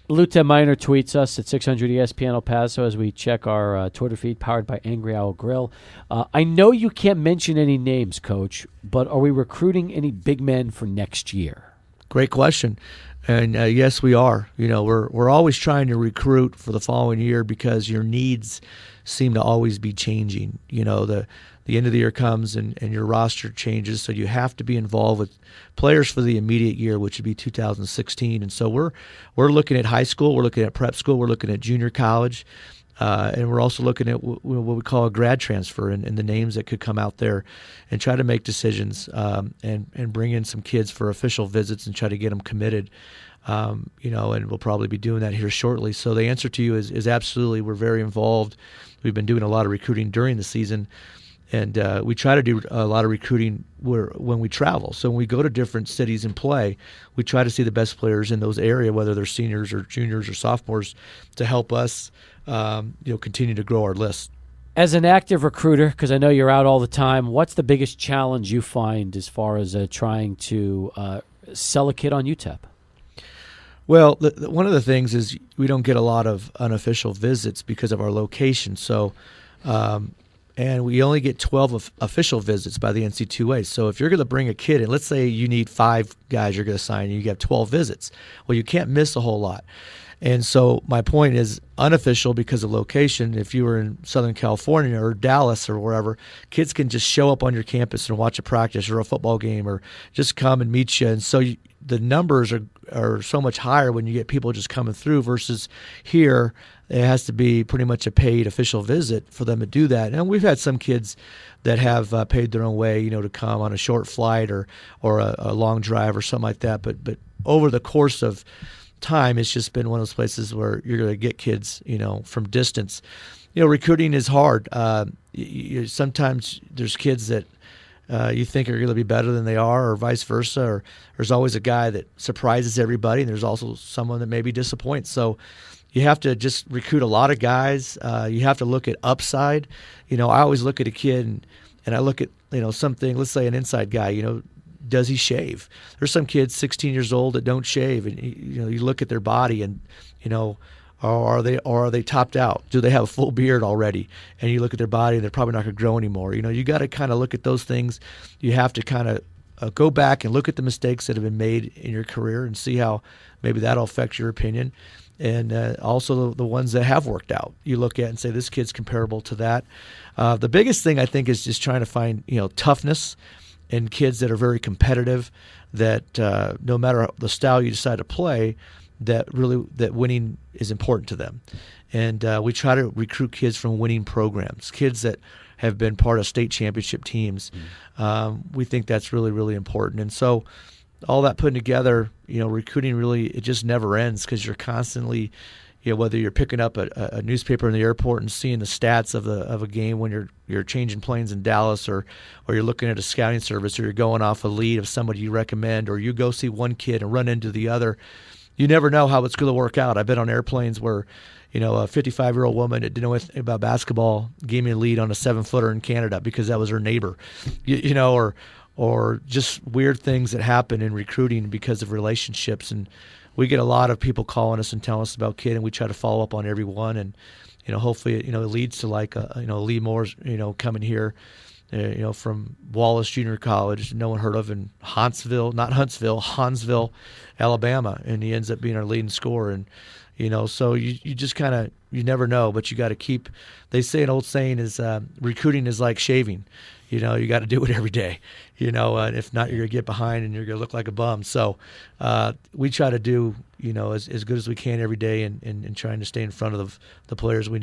UTEP Miner tweets us at 600 ESPN El Paso as we check our Twitter feed powered by Angry Owl Grill. I know you can't mention any names, Coach, but are we recruiting any big men for next year? Great question. And yes, we are. We're always trying to recruit for the following year because your needs seem to always be changing. The end of the year comes and your roster changes, so you have to be involved with players for the immediate year, which would be 2016. And so we're looking at high school, we're looking at prep school, we're looking at junior college, and we're also looking at what we call a grad transfer and the names that could come out there, and try to make decisions and bring in some kids for official visits and try to get them committed. And we'll probably be doing that here shortly. So the answer to you is absolutely. We're very involved. We've been doing a lot of recruiting during the season. And we try to do a lot of recruiting when we travel. So when we go to different cities and play, we try to see the best players in those areas, whether they're seniors or juniors or sophomores, to help us continue to grow our list. As an active recruiter, because I know you're out all the time, what's the biggest challenge you find as far as trying to sell a kid on UTEP? Well, one of the things is we don't get a lot of unofficial visits because of our location. So and we only get 12 official visits by the NC2A. So if you're going to bring a kid in, let's say you need 5 guys you're going to sign, and you have 12 visits. Well, you can't miss a whole lot. And so my point is unofficial because of location. If you were in Southern California or Dallas or wherever, kids can just show up on your campus and watch a practice or a football game or just come and meet you. And so the numbers are so much higher when you get people just coming through versus here. It has to be pretty much a paid official visit for them to do that. And we've had some kids that have paid their own way, to come on a short flight or a long drive or something like that. But over the course of time, it's just been one of those places where you're going to get kids, from distance. Recruiting is hard. Sometimes there's kids that you think are going to be better than they are, or vice versa. Or there's always a guy that surprises everybody, and there's also someone that maybe disappoints. So you have to just recruit a lot of guys. You have to look at upside. I always look at a kid and I look at, something, let's say an inside guy, does he shave? There's some kids 16 years old that don't shave, and you look at their body and, are they topped out? Do they have a full beard already? And you look at their body and they're probably not going to grow anymore. You got to kind of look at those things. You have to kind of go back and look at the mistakes that have been made in your career and see how maybe that'll affect your opinion. And also the ones that have worked out, you look at and say, this kid's comparable to that. The biggest thing, I think, is just trying to find, toughness in kids that are very competitive, that no matter the style you decide to play, that winning is important to them. And we try to recruit kids from winning programs, kids that have been part of state championship teams. We think that's really, really important. And so all that put together, recruiting really, it just never ends because you're constantly, whether you're picking up a newspaper in the airport and seeing the stats of a game when you're changing planes in Dallas, or you're looking at a scouting service, or you're going off a lead of somebody you recommend, or you go see one kid and run into the other. You never know how it's going to work out. I've been on airplanes where, a 55-year-old woman that didn't know anything about basketball gave me a lead on a 7-footer in Canada because that was her neighbor, or just weird things that happen in recruiting because of relationships. And we get a lot of people calling us and telling us about kid, and we try to follow up on every one. And, hopefully, it leads to like, Lee Moore's, coming here, from Wallace Junior College, no one heard of, in Huntsville, Alabama. And he ends up being our leading scorer. And, so you just kind of, you never know, but you got to keep, they say an old saying is recruiting is like shaving. You got to do it every day, and if not, you're going to get behind and you're going to look like a bum. So we try to do, as good as we can every day and trying to stay in front of the players we